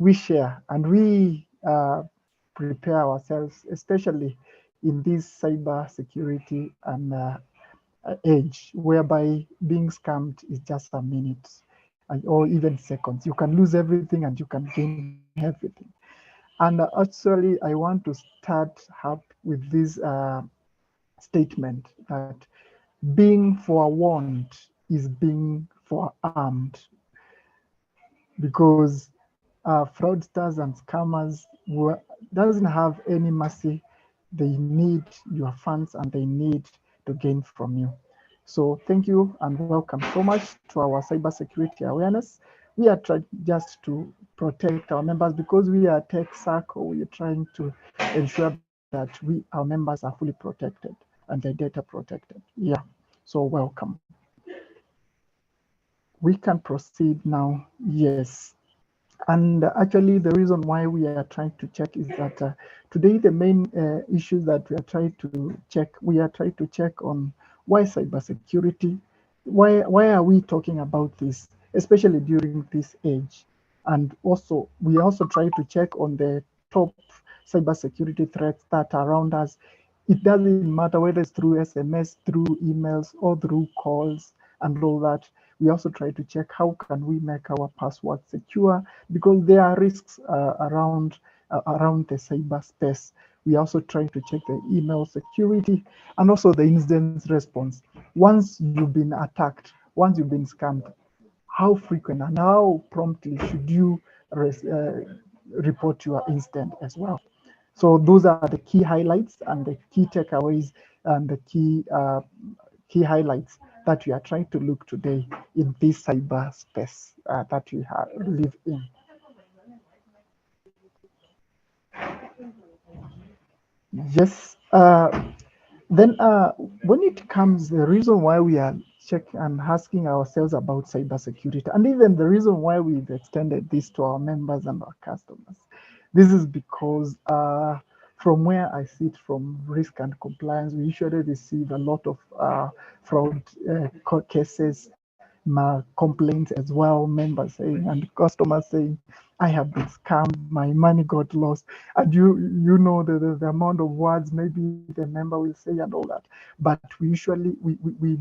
we share and we prepare ourselves, especially in this cyber security and age, whereby being scammed is just a minute or even seconds. You can lose everything and you can gain everything. And actually, I want to start up with this statement that being forewarned is being forearmed, because fraudsters and scammers doesn't have any mercy. They need your funds and they need to gain from you. So thank you and welcome so much to our cybersecurity awareness. We are trying just to protect our members because we are tech circle. We are trying to ensure that our members are fully protected and their data protected. Yeah. So welcome. We can proceed now. Yes. And actually, the reason why we are trying to check is that today the main issues that we are trying to check, we are trying to check on why cybersecurity, why are we talking about this, especially during this age, and also we also try to check on the top cybersecurity threats that are around us. It doesn't matter whether it's through SMS, through emails, or through calls and all that. We also try to check how can we make our password secure, because there are risks around the cyberspace. We also try to check the email security and also the incident response. Once you've been attacked, once you've been scammed, how frequent and how promptly should you report your incident as well? So those are the key highlights and the key takeaways and the key highlights that we are trying to look today in this cyberspace that we live in. Yes. Then when it comes, the reason why we are checking and asking ourselves about cybersecurity, and even the reason why we've extended this to our members and our customers, this is because from where I sit from risk and compliance, we usually receive a lot of fraud court cases, complaints as well, members saying and customers saying, I have been scammed, my money got lost. And you know the amount of words maybe the member will say and all that. But we usually we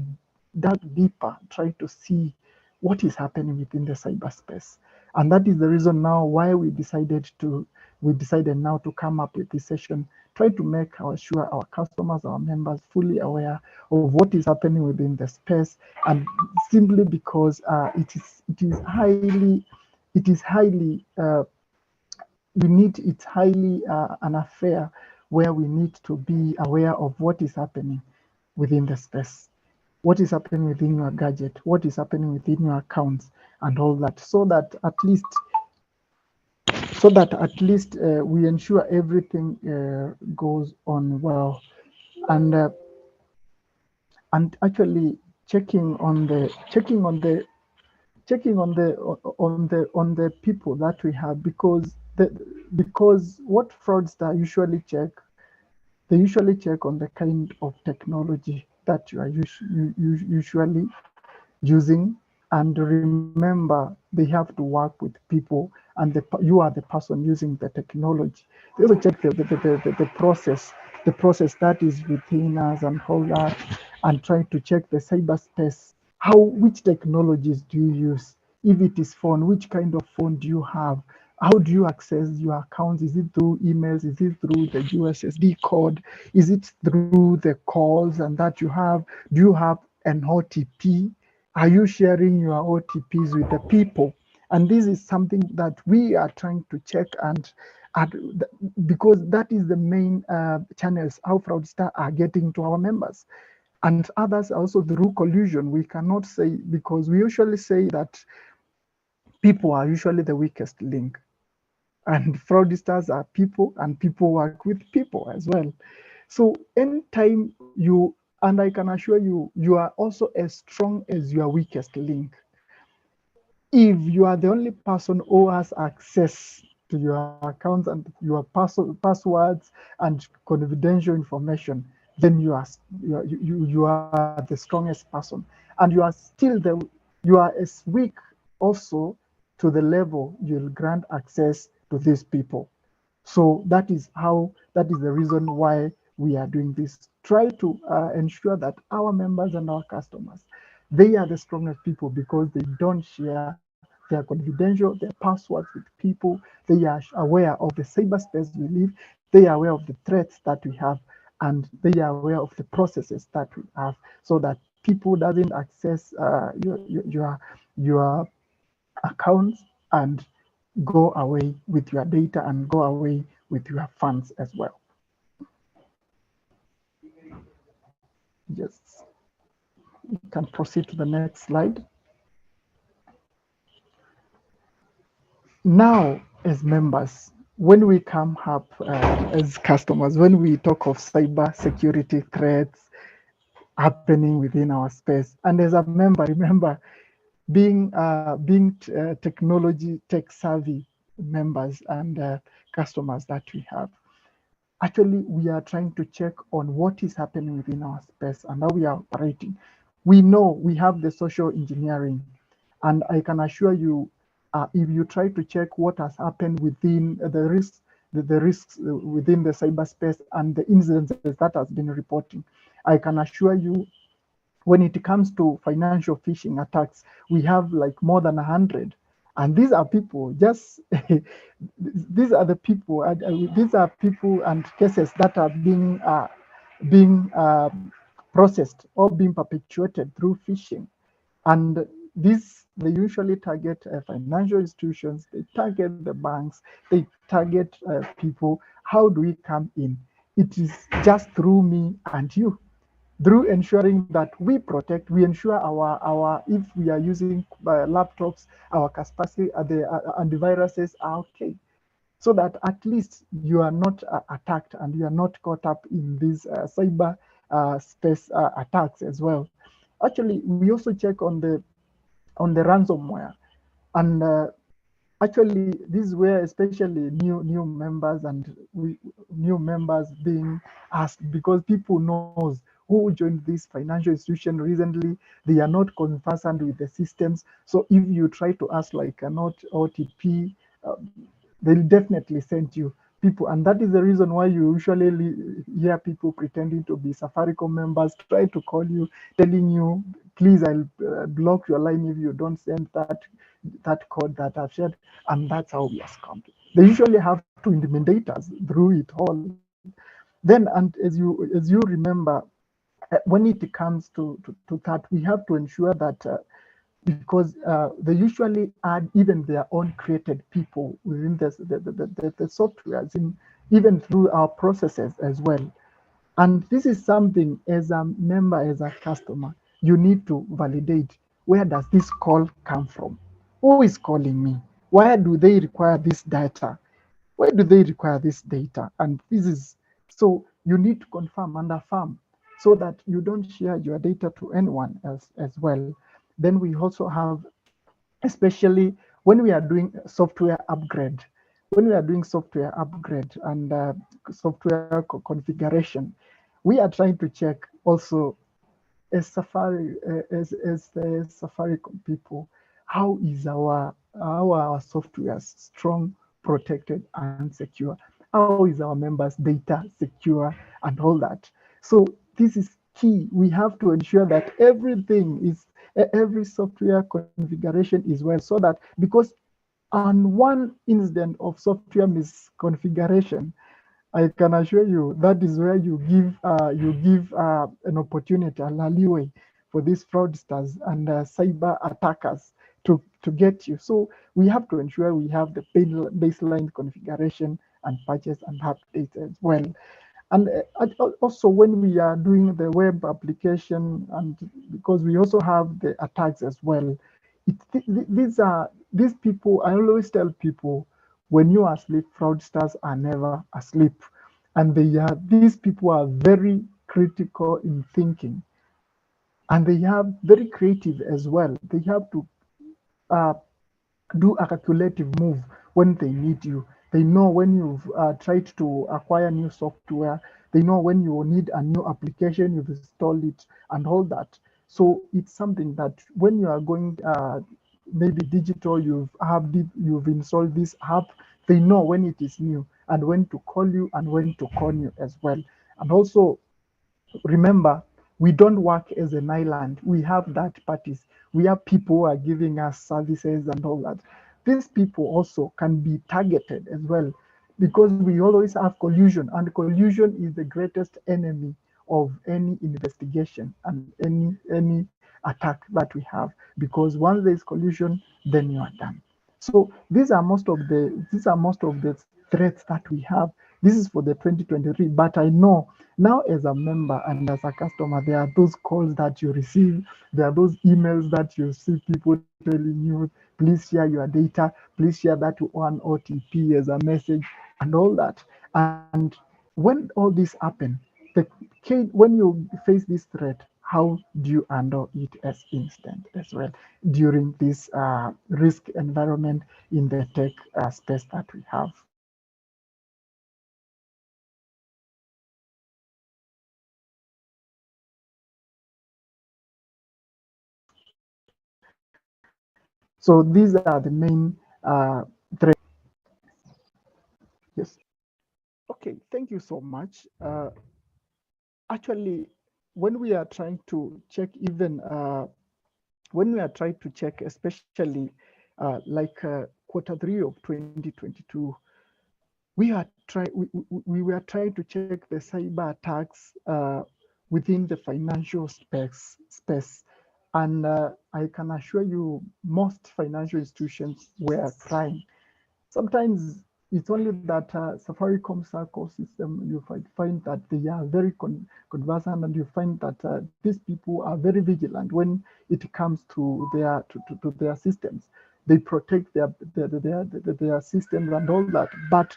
dug deeper, try to see what is happening within the cyberspace. And that is the reason now why we decided now to come up with this session, try to make sure our customers, our members fully aware of what is happening within the space, and simply because it is highly we need it's highly an affair where we need to be aware of what is happening within the space, what is happening within your gadget, what is happening within your accounts and all that, we ensure everything goes on well. And uh, and actually checking on the people that we have, because what fraudster usually check on the kind of technology that you are usually using. And remember, they have to work with people, and you are the person using the technology. They also check the process that is within us and all that, and try to check the cyberspace. Which technologies do you use? If it is phone, which kind of phone do you have? How do you access your accounts? Is it through emails? Is it through the USSD code? Is it through the calls and that you have? Do you have an OTP? Are you sharing your OTPs with the people? And this is something that we are trying to check, and because that is the main channels how fraudsters are getting to our members, and others also through collusion. We cannot say, because we usually say that people are usually the weakest link, and fraudsters are people, and people work with people as well. So anytime and I can assure you, you are also as strong as your weakest link. If you are the only person who has access to your accounts and your passwords and confidential information, then you are the strongest person, and you are as weak also to the level you'll grant access to these people. So that is the reason why we are doing this. Try to ensure that our members and our customers, they are the strongest people because they don't share their confidential, their passwords with people. They are aware of the cyberspace we live. They are aware of the threats that we have, and they are aware of the processes that we have, so that people doesn't access your accounts and go away with your data and go away with your funds as well. Yes, you can proceed to the next slide. Now, as members, when we come up as customers, when we talk of cyber security threats happening within our space, and as a member, remember being technology tech savvy members and customers that we have. Actually, we are trying to check on what is happening within our space and how we are operating. We know we have the social engineering, and I can assure you, if you try to check what has happened within the risks within the cyberspace and the incidences that has been reporting, I can assure you, when it comes to financial phishing attacks, we have like more than 100. And these are people, just these are the people, these are people and cases that are being processed or being perpetuated through phishing. And they usually target financial institutions, they target the banks, they target people. How do we come in? It is just through me and you, through ensuring that we protect, we ensure our if we are using laptops, our Kaspersky, the antiviruses are okay, so that at least you are not attacked and you are not caught up in these cyber space attacks as well. Actually, we also check on the ransomware, and actually this is where especially new members and new members being asked, because people knows who joined this financial institution recently, they are not conversant with the systems. So if you try to ask like an OTP, they'll definitely send you people. And that is the reason why you usually hear people pretending to be Safaricom members try to call you, telling you, please, I'll block your line if you don't send that code that I've shared. And that's how we are scammed. They usually have to intimidate us through it all. Then, and as you remember, when it comes to that, we have to ensure that because they usually add even their own created people within the softwares, even through our processes as well. And this is something, as a member, as a customer, you need to validate, where does this call come from? Who is calling me? Why do they require this data? Why do they require this data? And this is, so you need to confirm and affirm, so that you don't share your data to anyone else as well. Then we also have, especially when we are doing software upgrade, and software configuration, we are trying to check also, as as the Safaricom people, how is our software strong, protected, and secure? How is our members' data secure and all that? So this is key. We have to ensure that every software configuration is well, so that, because on one incident of software misconfiguration, I can assure you that is where you give an opportunity, a leeway for these fraudsters and cyber attackers to get you. So we have to ensure we have the baseline configuration and patches and updates as well. And also when we are doing the web application, and because we also have the attacks as well, these people, I always tell people, when you are asleep, fraudsters are never asleep. And these people are very critical in thinking, and they have very creative as well. They have to uh, do a calculative move when they need you. They know when you've tried to acquire new software. They know when you need a new application, you've installed it and all that. So it's something that when you are going maybe digital, you've installed this app. They know when it is new and when to call you and when to con you as well. And also remember, we don't work as an island. We have third parties. We have people who are giving us services and all that. These people also can be targeted as well, because we always have collusion, and collusion is the greatest enemy of any investigation and any attack that we have. Because once there is collusion, then you are done. So these are most of the threats that we have. This is for the 2023, but I know now as a member and as a customer, there are those calls that you receive, there are those emails that you see people telling you, please share your data, please share that one OTP as a message and all that. And when all this happen, when you face this threat, how do you handle it as instant as well during this risk environment in the tech space that we have? So these are the main threats. Yes. Okay. Thank you so much. Actually, when we are trying to check, even when we are trying to check, especially like Q3 of 2022, we were trying to check the cyber attacks within the financial space. And I can assure you, most financial institutions were trying. Sometimes it's only that Safaricom Circle system, you find that they are very conversant, and you find that these people are very vigilant when it comes to their systems. They protect their systems and all that. But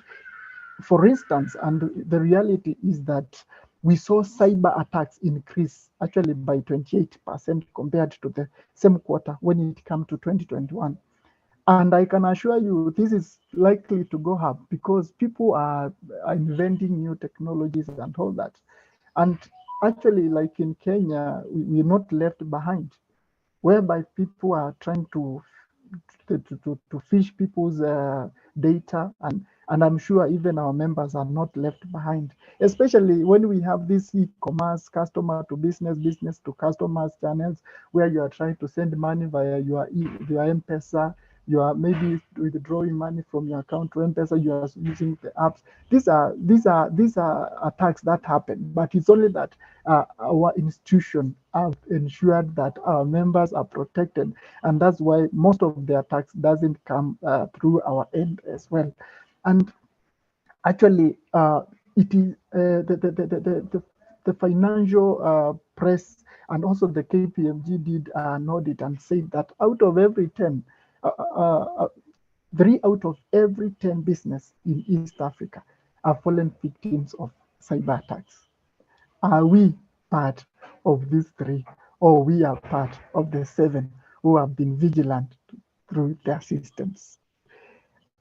for instance, and the reality is that we saw cyber attacks increase actually by 28% compared to the same quarter when it came to 2021. And I can assure you, this is likely to go up because people are inventing new technologies and all that. And actually, like in Kenya, we're not left behind, whereby people are trying to fish people's data, and I'm sure even our members are not left behind, especially when we have this e-commerce, customer to business, business to customers channels, where you are trying to send money via your M-Pesa, you are maybe withdrawing money from your account to M-Pesa, you are using the apps. These are attacks that happen, but it's only that our institution have ensured that our members are protected, and that's why most of the attacks doesn't come through our end as well. And actually, it is the financial press and also the KPMG did an audit and said that out of every 10, 3 out of every 10 business in East Africa have fallen victims of cyber attacks. Are we part of these 3, or we are part of the 7 who have been vigilant through their systems?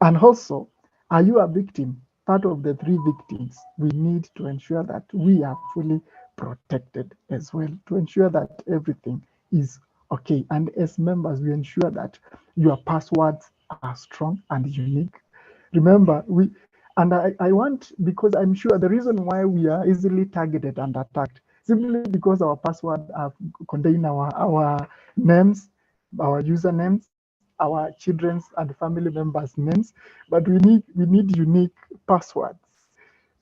And also, are you a victim? Part of the 3 victims, we need to ensure that we are fully protected as well, to ensure that everything is okay. And as members, we ensure that your passwords are strong and unique. Remember, I want, because I'm sure the reason why we are easily targeted and attacked, simply because our password contain our names, our usernames, our children's and family members' names, but we need unique passwords.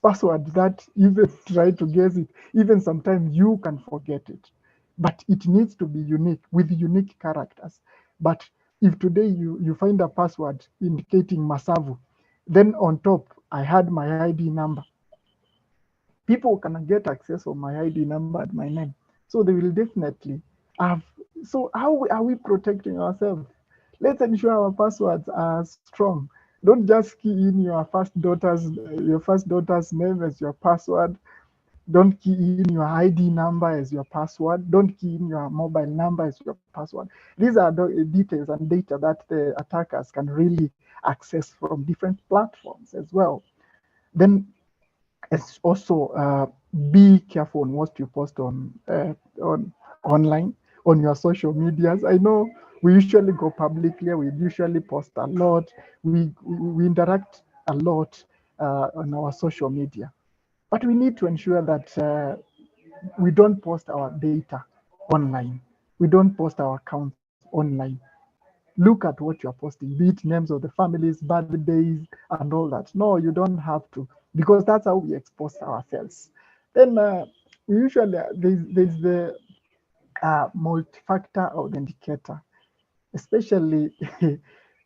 Password that even try to guess it, even sometimes you can forget it. But it needs to be unique with unique characters. But if today you find a password indicating Masavu, then on top I had my ID number, people can get access of my ID number and my name. So they will definitely have. So how are we protecting ourselves? Let's ensure our passwords are strong. Don't just key in your first daughter's name as your password. Don't key in your ID number as your password. Don't key in your mobile number as your password. These are the details and data that the attackers can really access from different platforms as well. Then it's also be careful on what you post on online, on your social medias. I know We usually go publicly. We usually post a lot. We interact a lot on our social media. But we need to ensure that we don't post our data online. We don't post our accounts online. Look at what you're posting, be it names of the families, birthdays, and all that. No, you don't have to, because that's how we expose ourselves. Then we usually, there's the multi-factor authenticator, especially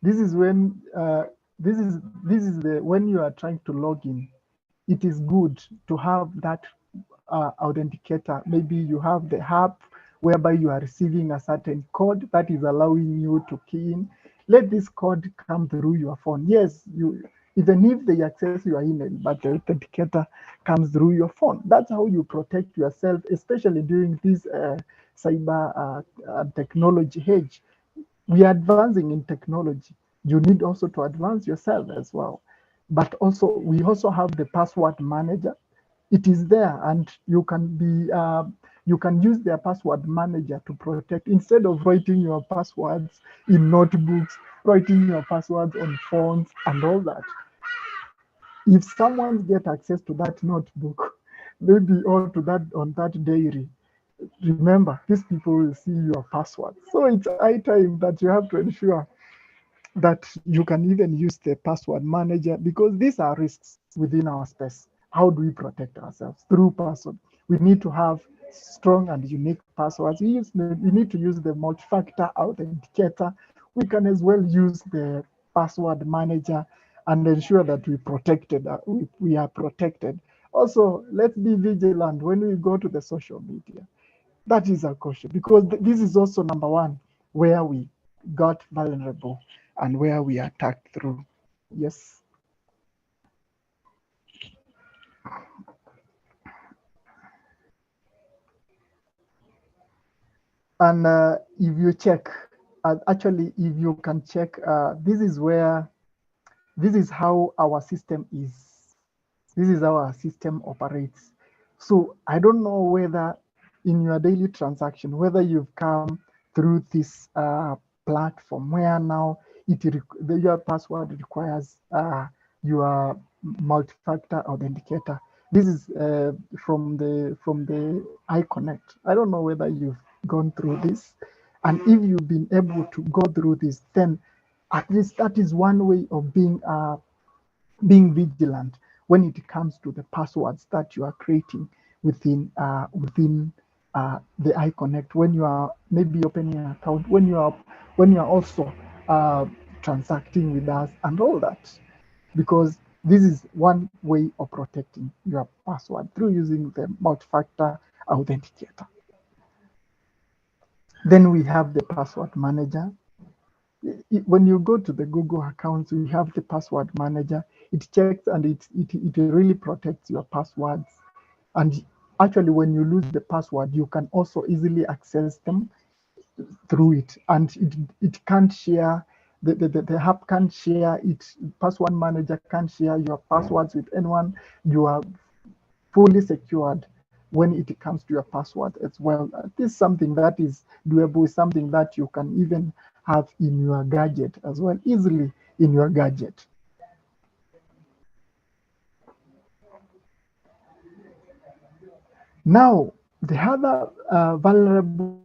this is when this is the when you are trying to log in. It is good to have that authenticator. Maybe you have the app whereby you are receiving a certain code that is allowing you to key in. Let this code come through your phone. Yes, you, even if they access your email, but the authenticator comes through your phone. That's how you protect yourself, especially during this cyber technology age. We are advancing in technology. You need also to advance yourself as well. But also, we also have the password manager. It is there, and you can use their password manager to protect, instead of writing your passwords in notebooks, writing your passwords on phones and all that. If someone get access to that notebook, maybe or to that on that diary, remember, these people will see your password. So it's high time that you have to ensure that you can even use the password manager, because these are risks within our space. How do we protect ourselves? Through password. We need to have strong and unique passwords. We need to use the multi-factor authenticator. We can as well use the password manager and ensure that we are protected. Also, let's be vigilant when we go to the social media. That is a caution, because this is also number one where we got vulnerable and where we attacked through. Yes. And if you check, actually, if you can check, this is how our system is. This is how our system operates. So I don't know whether in your daily transaction, whether you've come through this platform where now your password requires your multi-factor authenticator. This is from the iConnect. I don't know whether you've gone through this, and if you've been able to go through this, then at least that is one way of being vigilant when it comes to the passwords that you are creating within the iConnect, when you are maybe opening an account, when you are also uh, transacting with us and all that, because this is one way of protecting your password through using the multi-factor authenticator. Then we have the password manager. When you go to the Google accounts, we have the password manager. It checks and it really protects your passwords. And actually, when you lose the password, you can also easily access them through it. And it can't share, the app can't share it. Password manager can't share your passwords with anyone. You are fully secured when it comes to your password as well. This is something that is doable, something that you can even have in your gadget as well, easily in your gadget. Now, the other vulnerable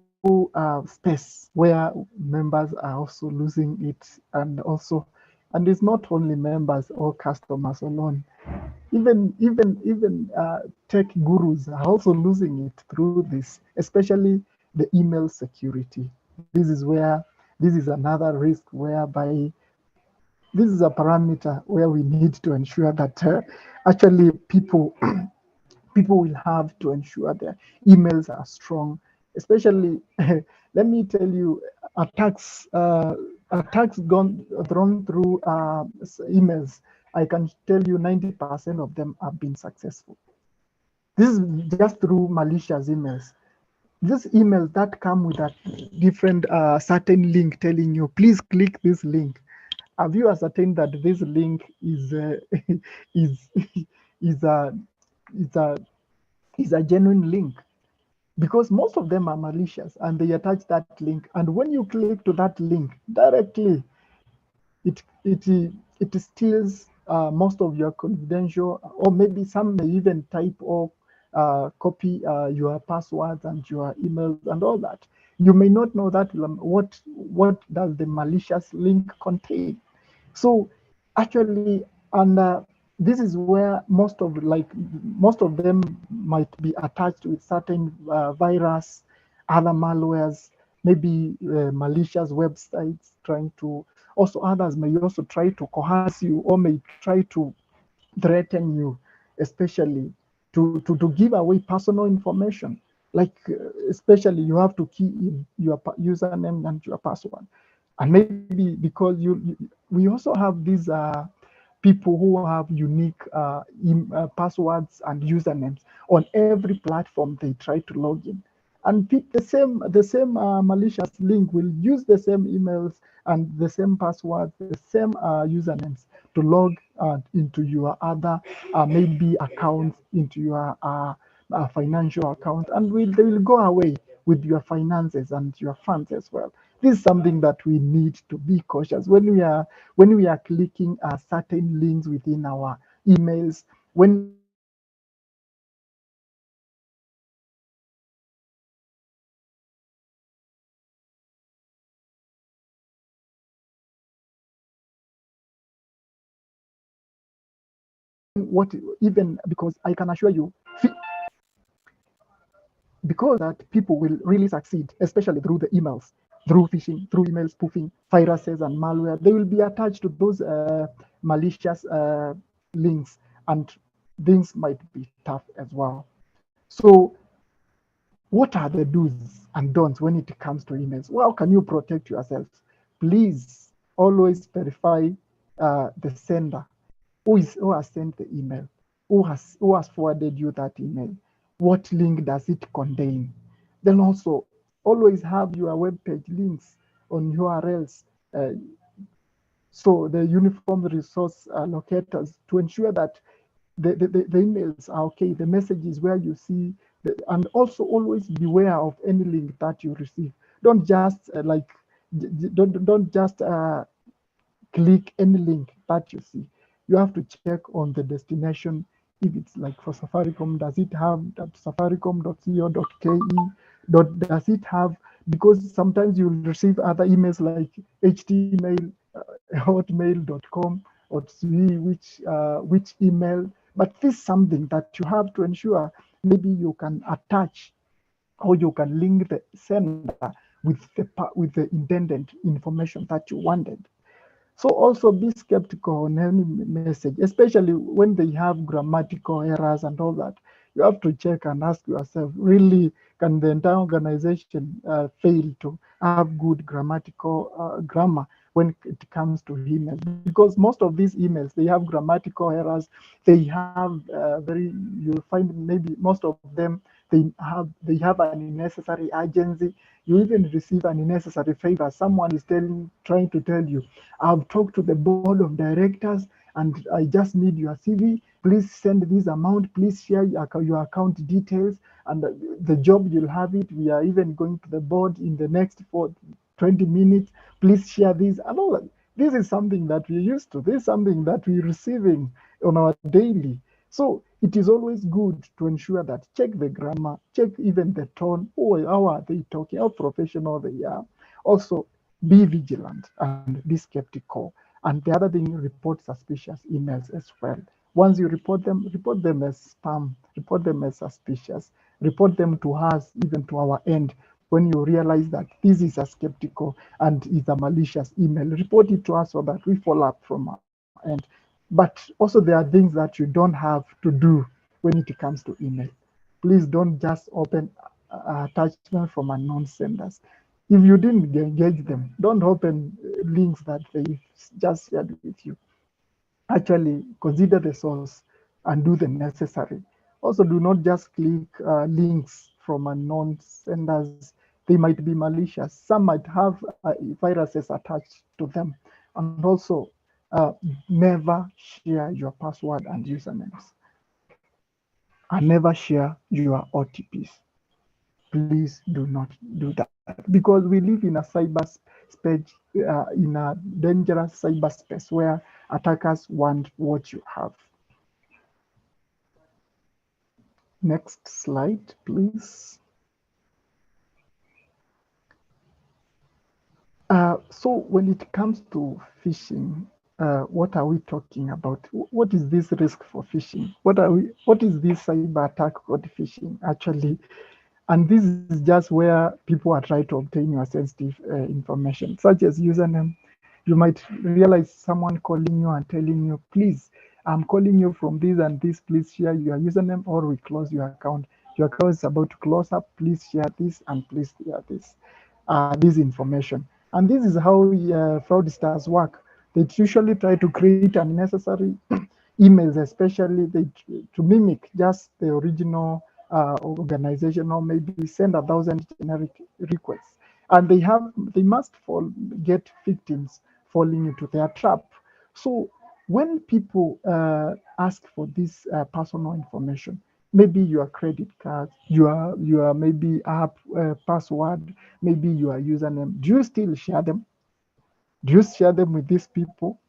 space where members are also losing it, and it's not only members or customers alone. Even tech gurus are also losing it through this, especially the email security. This is another risk whereby this is a parameter where we need to ensure that actually people will have to ensure their emails are strong, especially let me tell you, attacks gone thrown through emails. I can tell you 90% of them have been successful. This is just through malicious emails. These emails that come with a different certain link telling you, please click this link. Have you ascertained that this link is is a is a is a genuine link? because most of them are malicious and they attach that link. And when you click to that link directly, it it it steals most of your confidential, or maybe some may even type or copy your passwords and your emails and all that. You may not know that what does the malicious link contain. So actually, and this is where most of them might be attached with certain virus, other malwares, maybe malicious websites trying to. Also, others may also try to coerce you or may try to threaten you, especially to give away personal information. Like, especially you have to key in your username and your password. And maybe because we also have these people who have unique passwords and usernames on every platform they try to log in. And the same malicious link will use the same emails and the same passwords, the same usernames to log into your other maybe accounts, into your financial account, and they will go away with your finances and your funds as well. This is something that we need to be cautious when we are clicking certain links within our emails. When we are what even because I can assure you, because that people will really succeed, especially through the emails, through phishing, through email spoofing, viruses and malware. They will be attached to those malicious links, and things might be tough as well. So, what are the do's and don'ts when it comes to emails? Well, how can you protect yourselves? Please always verify the sender, who has sent the email, who has forwarded you that email, what link does it contain. Then also always have your web page links on URLs, uh, so the uniform resource locators, to ensure that the emails are okay, the messages where you see and also always beware of any link that you receive. Don't just don't just click any link that you see. You have to check on the destination. If it's like for Safaricom, does it have safaricom.co.ke? Does it have, because sometimes you'll receive other emails like htmail, hotmail.com, or see which email. But this is something that you have to ensure. Maybe you can attach, or you can link the sender with the intended information that you wanted. So also be skeptical on any message, especially when they have grammatical errors and all that. You have to check and ask yourself, really, can the entire organization fail to have good grammatical grammar when it comes to emails? Because most of these emails, they have grammatical errors. They have you'll find maybe most of them, they have an unnecessary urgency. You even receive an unnecessary favor. Someone is trying to tell you, I've talked to the board of directors and I just need your CV. Please send this amount. Please share your account details and the job you'll have it. We are even going to the board in the next 20 minutes. Please share this and all that. This is something that we're used to. This is something that we're receiving on our daily. So it is always good to ensure that check the grammar, check even the tone. Oh, how are they talking? How professional they are. Also, be vigilant and be skeptical. And the other thing, report suspicious emails as well. Once you report them as spam, report them as suspicious, report them to us, even to our end. When you realize that this is a skeptical and is a malicious email, report it to us so that we follow up from our end. But also, there are things that you don't have to do when it comes to email. Please don't just open attachment from unknown senders. If you didn't engage them, don't open links that they just shared with you. Actually, consider the source and do the necessary. Also, do not just click links from unknown senders. They might be malicious. Some might have viruses attached to them. And also, uh, never share your password and usernames, and never share your OTPs. please do not do that, because we live in a space, in a dangerous cyberspace where attackers want what you have. Next slide, please. So when it comes to phishing, what are we talking about? What is this risk for phishing? What is this cyber attack called phishing actually? And this is just where people are trying to obtain your sensitive information, such as username. You might realize someone calling you and telling you, please, I'm calling you from this and this, please share your username or we close your account. Your account is about to close up, please share this and please share this information. And this is how fraudsters work. They usually try to create unnecessary emails, especially to mimic just the original organization, or maybe send 1,000 generic requests. And they must get victims falling into their trap. So when people ask for this personal information, maybe your credit card, your maybe app password, maybe your username, do you still share them? Do you share them with these people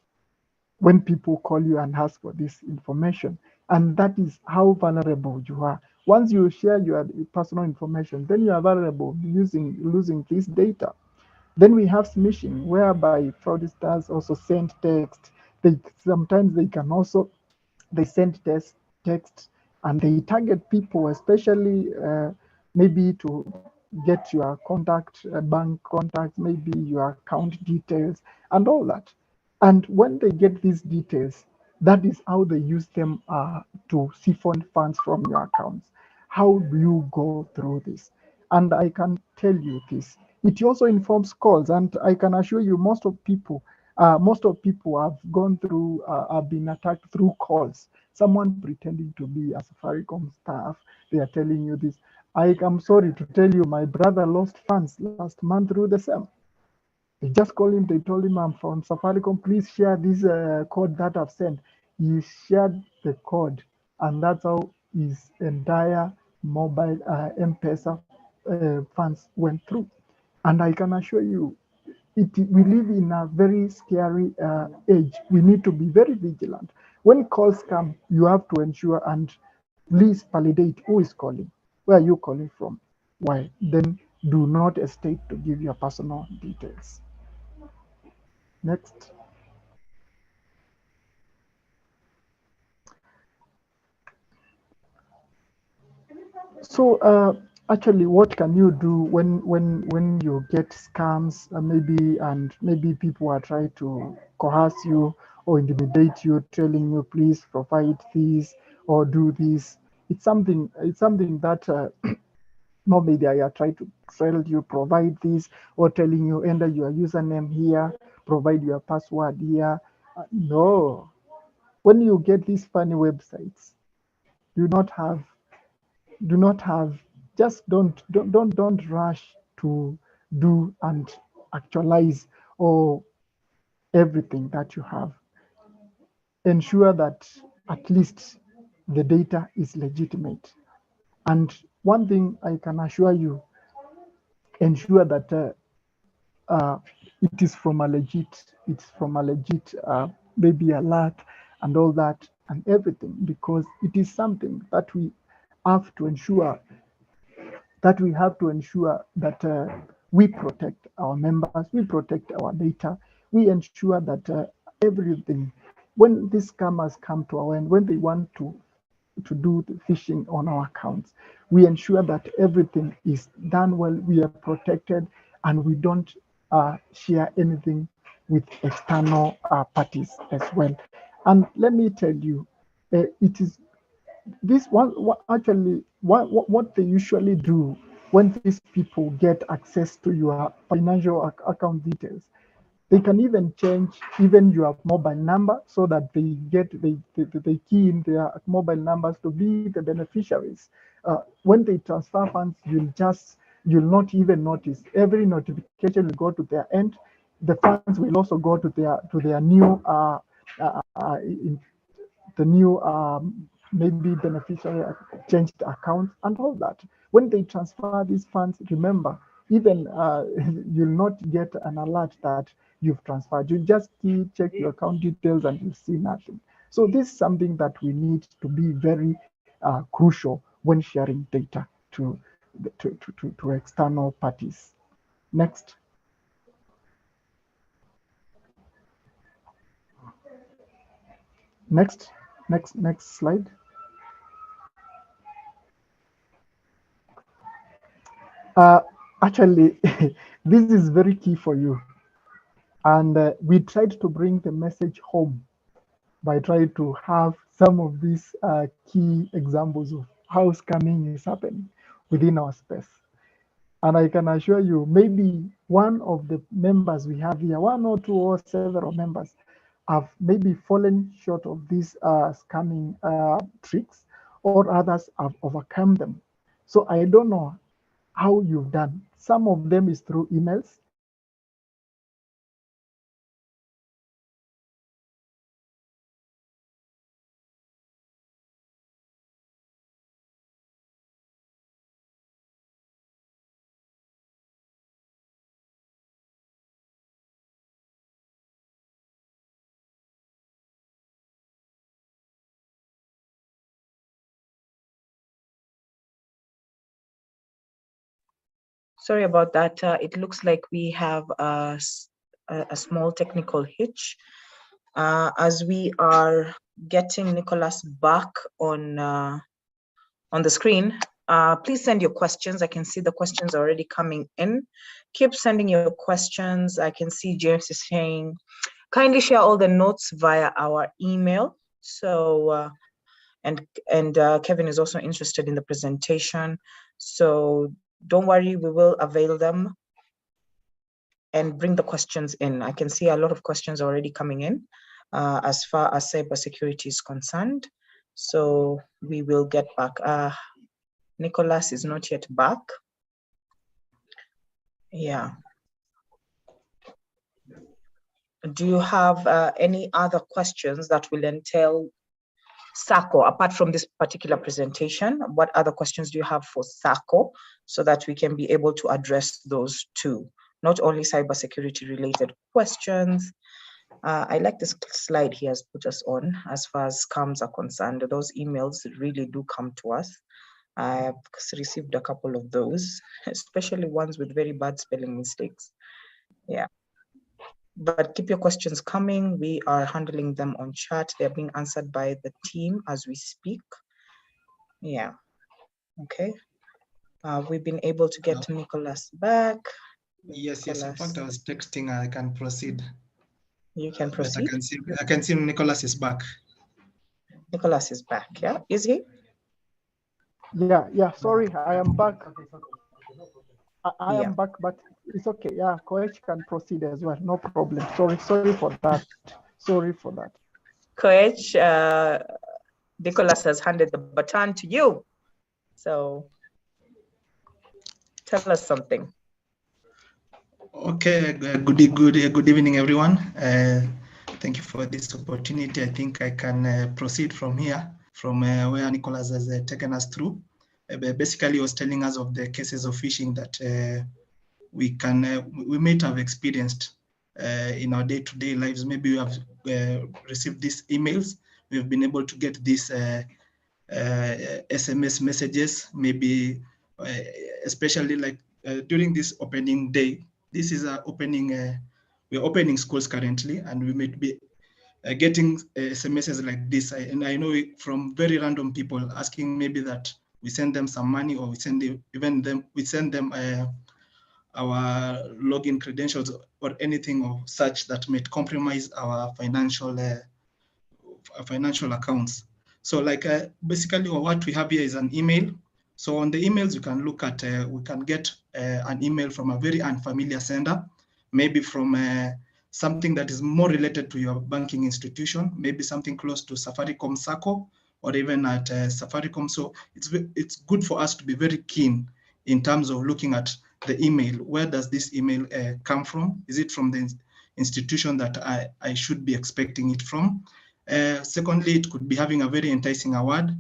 when people call you and ask for this information? And that is how vulnerable you are. Once you share your personal information, then you are vulnerable losing this data. Then we have smishing, whereby fraudsters also send text. They sometimes they can also they send text and they target people, especially maybe to get your bank contact, maybe your account details and all that. And when they get these details, that is how they use them to siphon funds from your accounts. How do you go through this? And I can tell you this. It also informs calls, and I can assure you, most of people have gone through, have been attacked through calls. Someone pretending to be a Safaricom staff, they are telling you this. I am sorry to tell you, my brother lost funds last month through the same. They just called him, they told him, I'm from Safaricom, please share this code that I've sent. He shared the code, and that's how his entire mobile M-Pesa funds went through. And I can assure you, we live in a very scary age. We need to be very vigilant. When calls come, you have to ensure and please validate who is calling. Where are you calling from? Why? Then do not hesitate to give your personal details. Next. So actually, what can you do when you get scams, maybe people are trying to coerce you or intimidate you, telling you please provide this or do this. It's something that normally they are trying to tell you provide this, or telling you enter your username here, provide your password here. No, when you get these funny websites, do not have do not have just don't rush to do and actualize or everything that you have. Ensure that at least the data is legitimate. And one thing I can assure you, ensure that uh, it's from a legit maybe alert and all that and everything, because it is something that we have to ensure that we protect our members, we protect our data, we ensure that everything, when these scammers come to our end, when they want to do the phishing on our accounts, we ensure that everything is done well, we are protected, and we don't share anything with external parties as well. And let me tell you, it is this one actually what they usually do when these people get access to your financial account details. They can even change even your mobile number, so that they key in their mobile numbers to be the beneficiaries. When they transfer funds, you'll not even notice. Every notification will go to their end. The funds will also go to their new the new maybe beneficiary changed accounts and all that. when they transfer these funds, remember, even you'll not get an alert that you've transferred. You just check your account details and you see nothing. So this is something that we need to be very crucial when sharing data to external parties. Next. Next slide. Actually, this is very key for you. And we tried to bring the message home by trying to have some of these key examples of how scamming is happening within our space. And I can assure you, maybe one of the members we have here, one or two or several members, have maybe fallen short of these scamming tricks, or others have overcome them. So I don't know how you've done. Some of them is through emails. Sorry about that. It looks like we have a small technical hitch. As we are getting Nicholas back on the screen, please send your questions. I can see the questions already coming in. Keep sending your questions. I can see James is saying, kindly share all the notes via our email. So, and Kevin is also interested in the presentation. So don't worry, we will avail them and bring the questions in. I can see a lot of questions already coming in as far as cybersecurity is concerned. So we will get back. Nicholas is not yet back. Yeah. Do you have any other questions that will entail SACCO, apart from this particular presentation? What other questions do you have for SACCO so that we can be able to address those too? Not only cybersecurity related questions. I like this slide he has put us on as far as scams are concerned. Those emails really do come to us. I've received a couple of those, especially ones with very bad spelling mistakes. Yeah. But keep your questions coming. We are handling them on chat. They're being answered by the team as we speak. Yeah. Okay. We've been able to get Nicholas back. Yes, Nicholas. Yes. In fact, I was texting. I can proceed. You can proceed. I can see Nicholas is back. Nicholas is back. Yeah. Is he? Yeah. Sorry, I am back. I am back, but it's okay. Yeah, Koech can proceed as well. No problem. Sorry for that. Sorry for that. Koech, Nicholas has handed the baton to you. So tell us something. Okay, good evening, everyone. Thank you for this opportunity. I think I can proceed from here, from where Nicholas has taken us through. Basically, he was telling us of the cases of phishing that we might have experienced in our day-to-day lives. Maybe we have received these emails. We've been able to get these SMS messages, maybe especially like during this opening day. This is we're opening schools currently, and we might be getting SMSs like this. And I know from very random people asking maybe that we send them some money, or we send them our login credentials or anything of such that might compromise our financial accounts. So like basically what we have here is an email. So on the emails, you can look at, we can get an email from a very unfamiliar sender, maybe from something that is more related to your banking institution, maybe something close to Safaricom SACCO, or even at Safaricom. So it's good for us to be very keen in terms of looking at the email. Where does this email come from? Is it from the institution that I should be expecting it from? Secondly, it could be having a very enticing award.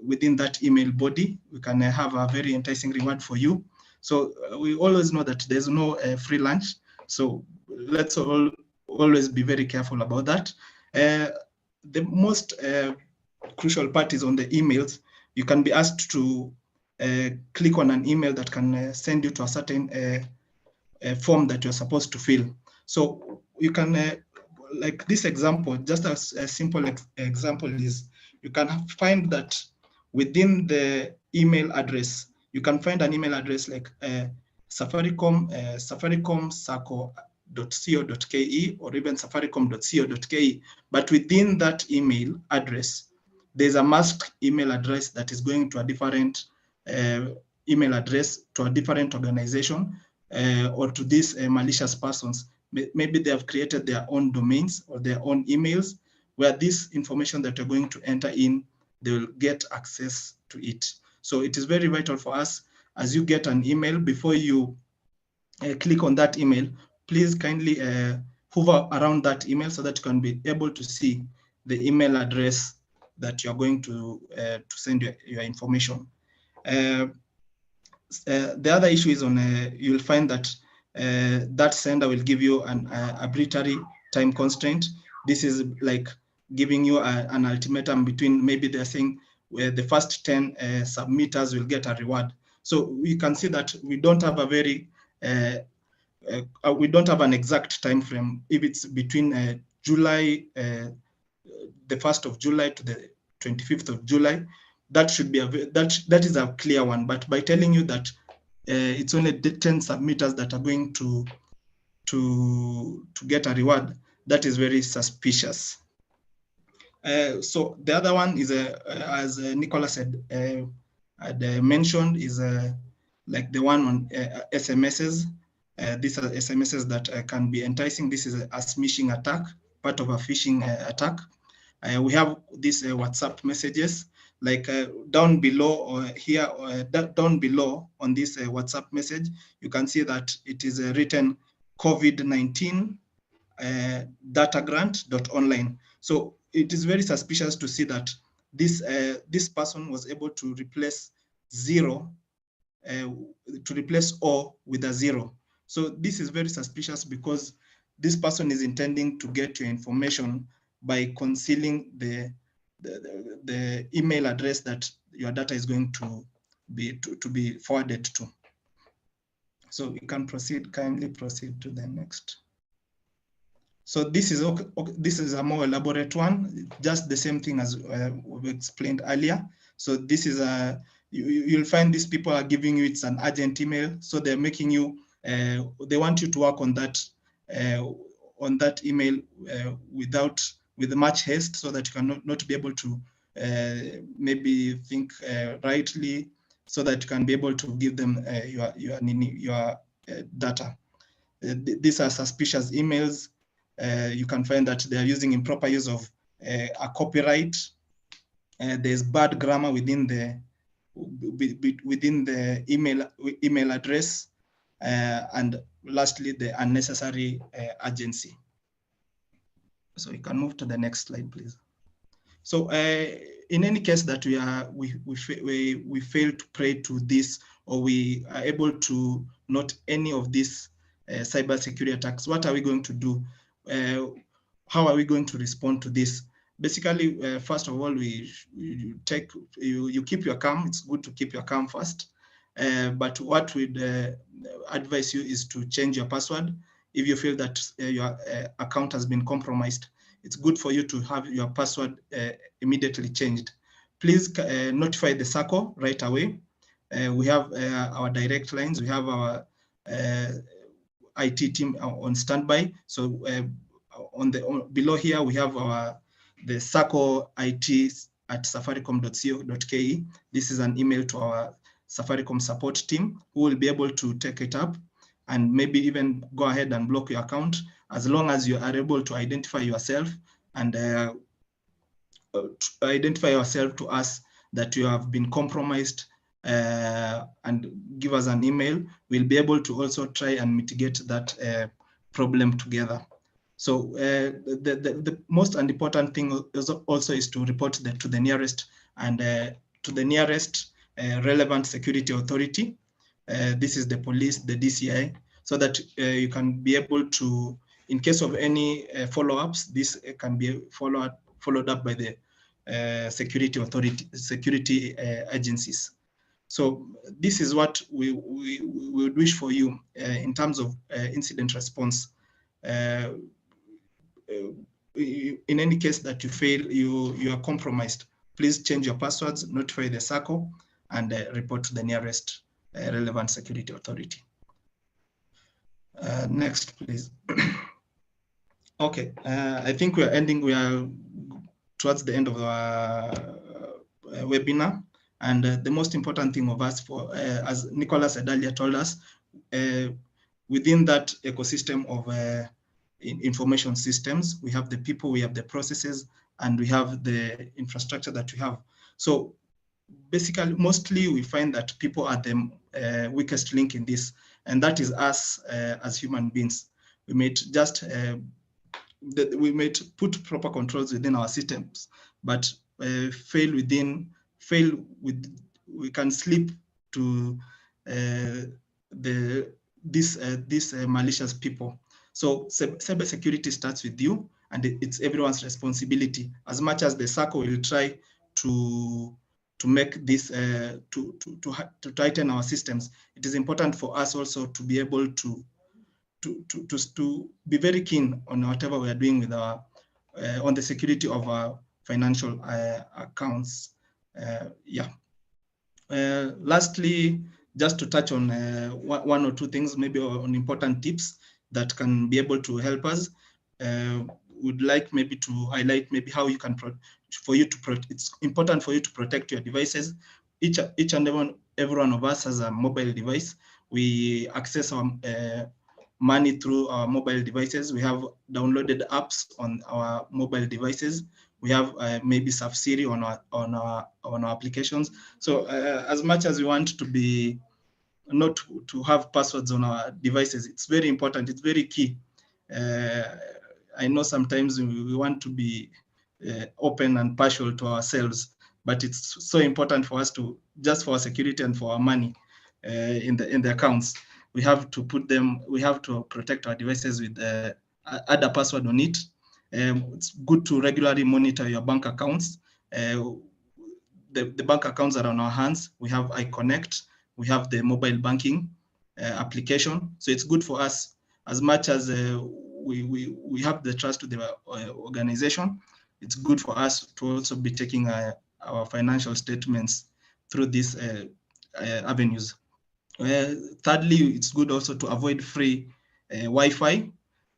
within that email body, we can have a very enticing reward for you. So we always know that there's no free lunch. So let's always be very careful about that. The most crucial part is on the emails. You can be asked to click on an email that can send you to a certain form that you're supposed to fill. So you can, like this example, just a simple example is, you can find that within the email address, you can find an email address like Safaricom, safaricomsacco.co.ke, or even safaricom.co.ke. But within that email address, there's a masked email address that is going to a different email address, to a different organization, or to these malicious persons. Maybe they have created their own domains or their own emails, where this information that you're going to enter in, they will get access to it. So it is very vital for us, as you get an email, before you click on that email, please kindly hover around that email so that you can be able to see the email address that you're going to send your information. The other issue is on, you'll find that that sender will give you an arbitrary time constraint. This is like giving you an ultimatum between, maybe they're saying where the first 10 submitters will get a reward. So we can see that we don't have a very, we don't have an exact time frame. If it's between July, the 1st of July to the 25th of July, that should be that is a clear one. But by telling you that it's only the 10 submitters that are going to get a reward, that is very suspicious. So the other one is, as Nicholas had mentioned, is like the one on SMSs. These are SMSs that can be enticing. This is a smishing attack, part of a phishing attack. We have these WhatsApp messages, like down below, or here, down below on this WhatsApp message, you can see that it is written COVID-19 datagrant.online. So it is very suspicious to see that this person was able to replace zero, to replace O with a zero. So this is very suspicious, because this person is intending to get your information by concealing the email address that your data is going to be forwarded to. So you can proceed, kindly proceed to the next. So this is a more elaborate one, just the same thing as we explained earlier. So this is you'll find these people are giving you, it's an urgent email. So they're making you, they want you to work on that email with much haste, so that you can not be able to maybe think rightly, so that you can be able to give them your data. These are suspicious emails. You can find that they are using improper use of a copyright. There's bad grammar within the email address, and lastly, the unnecessary urgency. So you can move to the next slide, please. So in any case that we fail to pray to this, or we are able to note any of these cybersecurity attacks, what are we going to do? How are we going to respond to this? Basically, first of all, you keep your calm. It's good to keep your calm first. But what we'd advise you is to change your password. If you feel that your account has been compromised, it's good for you to have your password immediately changed. Please notify the SACCO right away. We have our direct lines. We have our IT team on standby. So below here, we have the SACCO IT at safaricom.co.ke. This is an email to our Safaricom support team, who will be able to take it up and maybe even go ahead and block your account, as long as you are able to identify yourself and identify yourself to us that you have been compromised, and give us an email. We'll be able to also try and mitigate that problem together. So the most important thing also is to report that to the nearest and to the nearest relevant security authority. This is the police, the DCI, so that you can be able to, in case of any follow-ups, this can be followed up by the security authority, security agencies. So this is what we would wish for you in terms of incident response. In any case that you fail, you are compromised, please change your passwords, notify the SACCO, and report to the nearest relevant security authority. Next, please. Okay, I think we are towards the end of our webinar. And the most important thing of us, as Nicholas had earlier told us, within that ecosystem of information systems, we have the people, we have the processes, and we have the infrastructure that we have. So basically, mostly we find that people are the weakest link in this, and that is us as human beings. We may just we may put proper controls within our systems, but we can slip to these malicious people. So cybersecurity starts with you, and it's everyone's responsibility. As much as the SACCO will try to make this to tighten our systems, it is important for us also to be able to be very keen on whatever we are doing with our on the security of our financial accounts. Lastly, just to touch on one or two things, maybe on important tips that can be able to help us. Would like maybe to highlight maybe how you can it's important for you to protect your devices. Each and every one of us has a mobile device. We access our money through our mobile devices. We have downloaded apps on our mobile devices. We have maybe Safsiri on our applications. So as much as we want to be not to have passwords on our devices, it's very important. It's very key. I know sometimes we want to be open and partial to ourselves, but it's so important for us to, just for our security and for our money in the accounts, we have to protect our devices with add a password on it. It's good to regularly monitor your bank accounts. The bank accounts are on our hands. We have iConnect. We have the mobile banking application. So it's good for us, as much as we have the trust to the organization. It's good for us to also be taking our financial statements through these avenues. Thirdly, it's good also to avoid free Wi-Fi.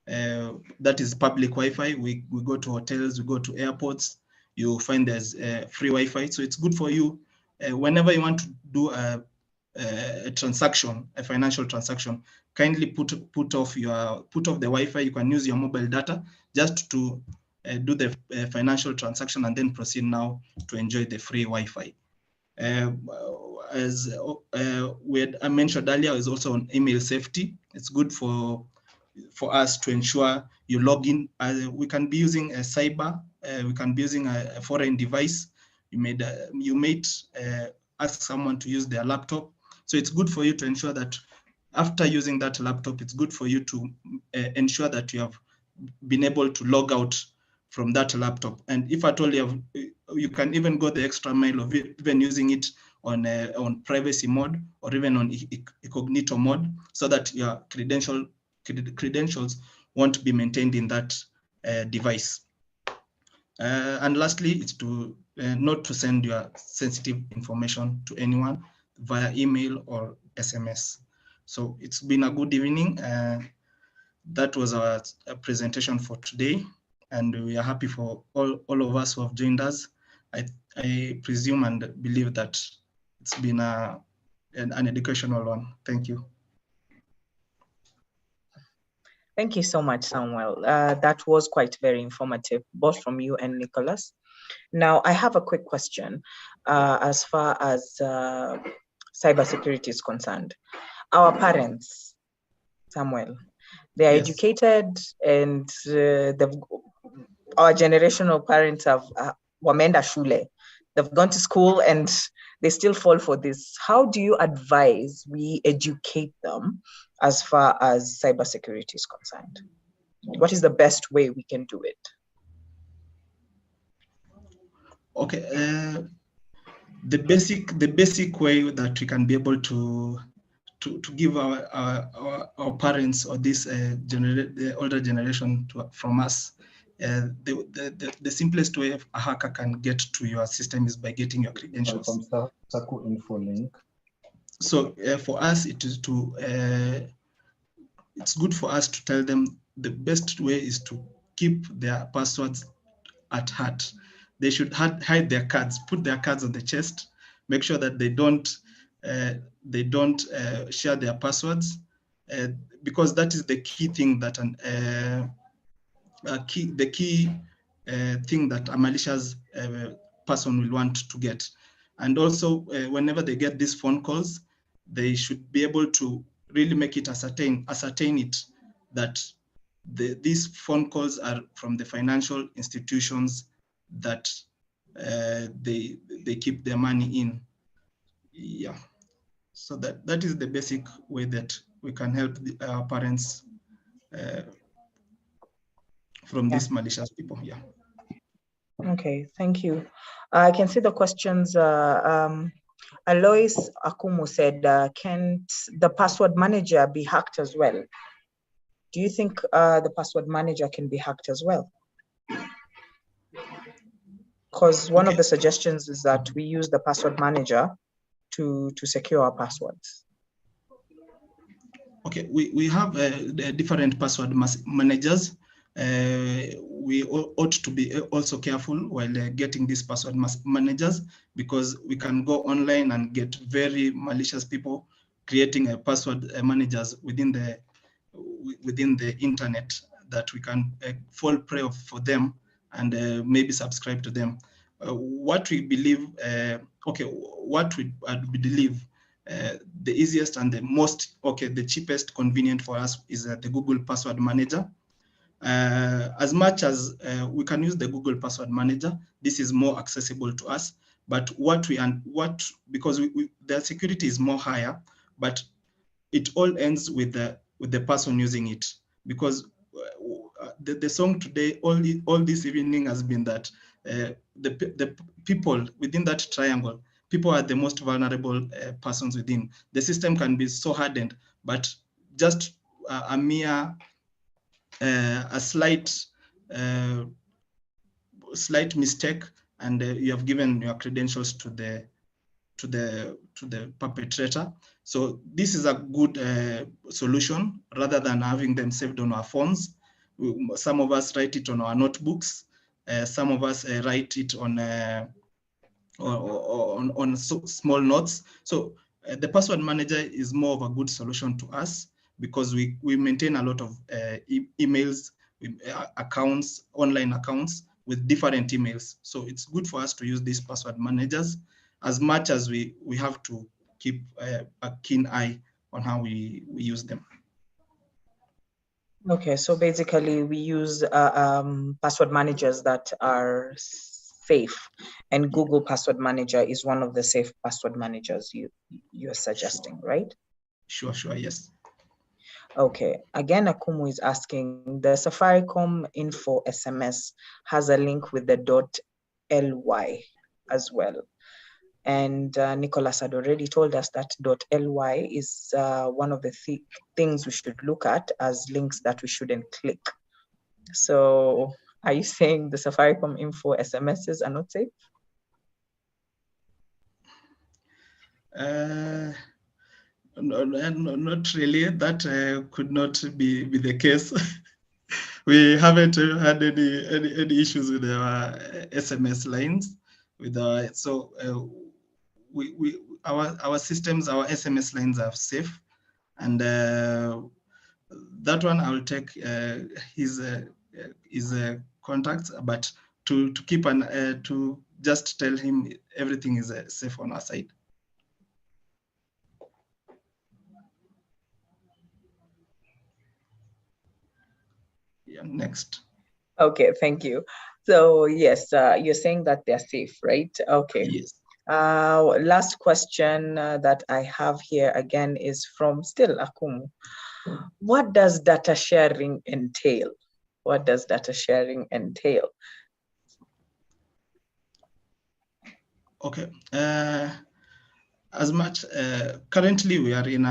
That is public Wi-Fi. We go to hotels, we go to airports, you'll find there's free Wi-Fi. So it's good for you whenever you want to do a transaction, a financial transaction, kindly put off the Wi-Fi. You can use your mobile data just to do the financial transaction, and then proceed now to enjoy the free Wi-Fi. As I mentioned earlier, is also on email safety. It's good for us to ensure you log in. We can be using a cyber, we can be using a foreign device. You may ask someone to use their laptop. So it's good for you to ensure that after using that laptop, it's good for you to ensure that you have been able to log out from that laptop. And if at all you can even go the extra mile of even using it on privacy mode, or even on incognito mode, so that your credentials won't be maintained in that device. And lastly, it's to not to send your sensitive information to anyone via email or SMS. So it's been a good evening. That was our presentation for today, and we are happy for all of us who have joined us. I presume and believe that it's been an educational one. Thank you. Thank you so much, Samuel. That was quite very informative, both from you and Nicholas. Now, I have a quick question as far as cybersecurity is concerned. Our parents, Samuel, they are educated, and our generational parents have wameenda shule. they've gone to school and they still fall for this. How do you advise we educate them as far as cybersecurity is concerned? What is the best way we can do it? Okay, the basic way that we can be able to give our parents or this the older generation from us, the simplest way a hacker can get to your system is by getting your credentials. From Saku info link. So for us, it is it's good for us to tell them the best way is to keep their passwords at heart. They should hide their cards, put their cards on the chest, make sure that they don't share their passwords, because that is the key thing that the key thing that a malicious person will want to get. And also, whenever they get these phone calls, they should be able to really make it ascertain it that these phone calls are from the financial institutions that they keep their money in. Yeah, so that is the basic way that we can help our parents from these malicious people. Yeah. Okay, thank you. I can see the questions. Alois Akumu said, can the password manager be hacked as well? Do you think the password manager can be hacked as well? Because one of the suggestions is that we use the password manager to secure our passwords. Okay, we have different password managers. We ought to be also careful while getting these password managers, because we can go online and get very malicious people creating a password managers within the internet that we can fall prey for them and maybe subscribe to them. What we believe, what we believe the easiest and the most, the cheapest, convenient for us is the Google Password Manager. As much as we can use the Google Password Manager, this is more accessible to us. But because the security is more higher, but it all ends with the person using it. Because the song today, all this evening has been that the people within that triangle, people are the most vulnerable persons within. The system can be so hardened, but just a mere, a slight mistake, and you have given your credentials to the perpetrator. So this is a good solution rather than having them saved on our phones. Some of us write it on our notebooks. Some of us write it on small notes. So the password manager is more of a good solution to us, because we maintain a lot of emails, accounts, online accounts with different emails. So it's good for us to use these password managers, as much as we have to keep a keen eye on how we use them. Okay, so basically we use password managers that are safe, and Google Password Manager is one of the safe password managers you're suggesting, right? Sure, yes. Okay, again, Akumu is asking, the Safaricom info SMS has a link with the .ly as well. And Nicholas had already told us that .ly is one of the things we should look at as links that we shouldn't click. So are you saying the Safaricom info SMSs are not safe? No, not really. That could not be the case. We haven't had any issues with our SMS lines. Our systems, our SMS lines are safe, and that one I will take his contacts, but to keep to just tell him everything is safe on our side. Yeah, next. Okay, thank you. So yes, you're saying that they're safe, right? Okay. Yes. Last question that I have here again is from still Akumu. What does data sharing entail? What does data sharing entail? Okay. As much currently we are in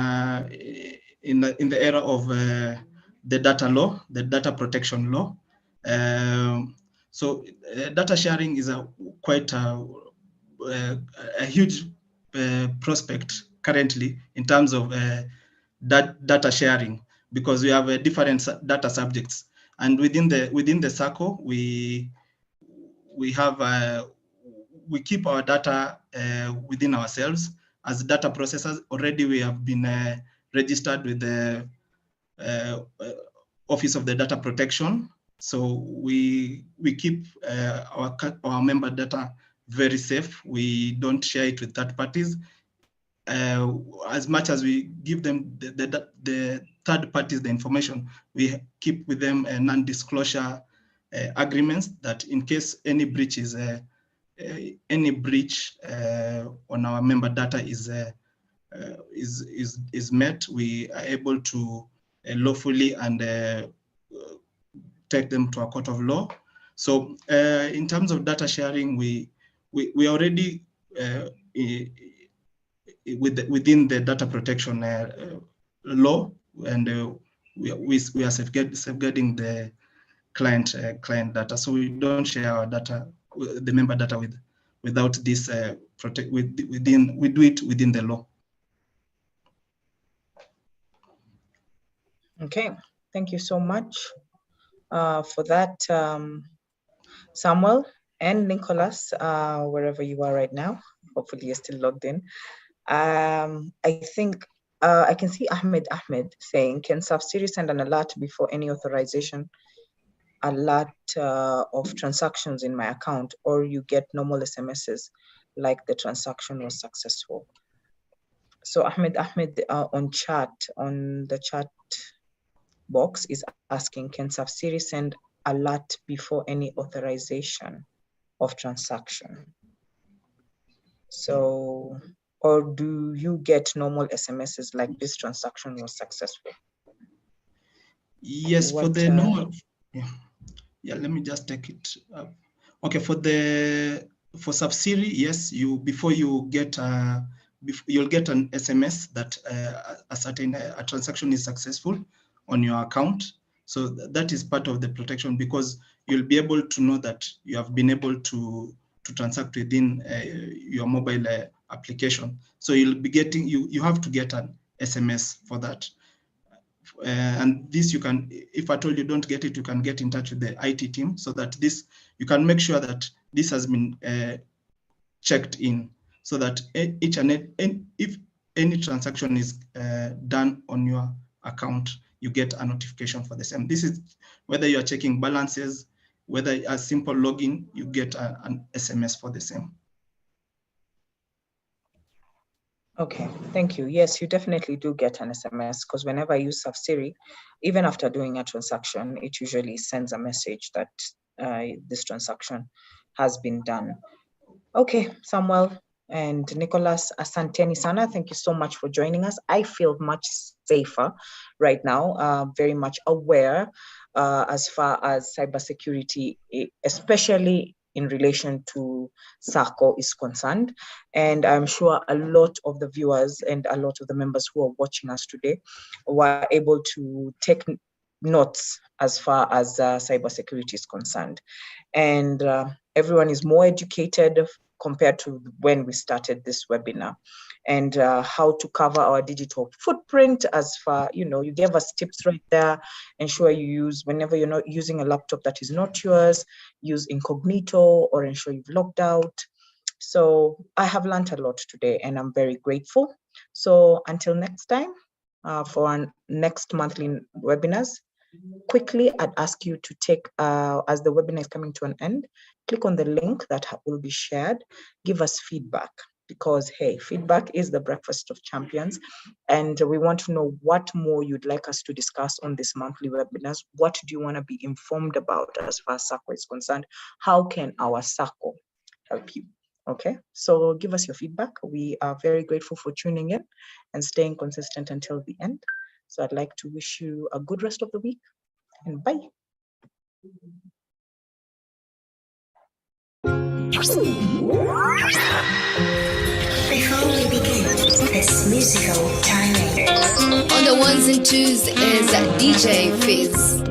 the era of the data law, the data protection law. So data sharing is quite a huge prospect currently in terms of data sharing, because we have different data subjects, and within the circle we have we keep our data within ourselves as data processors. Already we have been registered with the Office of the Data Protection. So we keep our member data very safe. We don't share it with third parties. As much as we give them the third parties the information, we keep with them a non-disclosure agreements that in case any breach is on our member data is met, we are able to lawfully and take them to a court of law. So in terms of data sharing, we already within the data protection law, and we are safeguarding the client data. So we don't share our data, the member data without this we do it within the law. Okay, thank you so much for that, Samuel and Nicholas, wherever you are right now. Hopefully you're still logged in. I think I can see Ahmed saying, can Safsiri send an alert before any authorization alert of transactions in my account, or you get normal SMSs like the transaction was successful? So Ahmed on the chat box is asking, can Safsiri send alert before any authorization of transaction? So, or do you get normal SMSs like this transaction was successful? Yes, for the normal, yeah, let me just take it up. Okay, for Safsiri, yes, before you get you'll get an SMS that a transaction is successful on your account. So that is part of the protection, because you'll be able to know that you have been able to transact within your mobile application. So you'll be getting, you have to get an SMS for that. And this you can, if at all you don't get it, you can get in touch with the IT team, so that you can make sure that this has been checked in, so that if any transaction is done on your account, you get a notification for the same. This is whether you are checking balances, whether a simple login, you get an SMS for the same. Okay, thank you. Yes, you definitely do get an SMS, because whenever I use Safsiri, even after doing a transaction, it usually sends a message that this transaction has been done. Okay, Samuel and Nicholas, asanteni sana. Thank you so much for joining us. I feel much safer right now, very much aware as far as cybersecurity, especially in relation to SACCO is concerned. And I'm sure a lot of the viewers and a lot of the members who are watching us today were able to take notes as far as cybersecurity is concerned. And everyone is more educated compared to when we started this webinar, and how to cover our digital footprint. As far, you gave us tips right there. Ensure you use, whenever you're not using a laptop that is not yours, use incognito, or ensure you've logged out. So I have learned a lot today, and I'm very grateful. So until next time, for our next monthly webinars, quickly, I'd ask you to take, as the webinar is coming to an end, click on the link that will be shared, give us feedback. because hey, feedback is the breakfast of champions, and we want to know what more you'd like us to discuss on this monthly webinars. What do you want to be informed about as far as SACCO is concerned? How can our SACCO help you? Okay, so give us your feedback. We are very grateful for tuning in and staying consistent until the end. So I'd like to wish you a good rest of the week, and bye. Before we begin this musical tirade, On the ones and twos is DJ Fizz.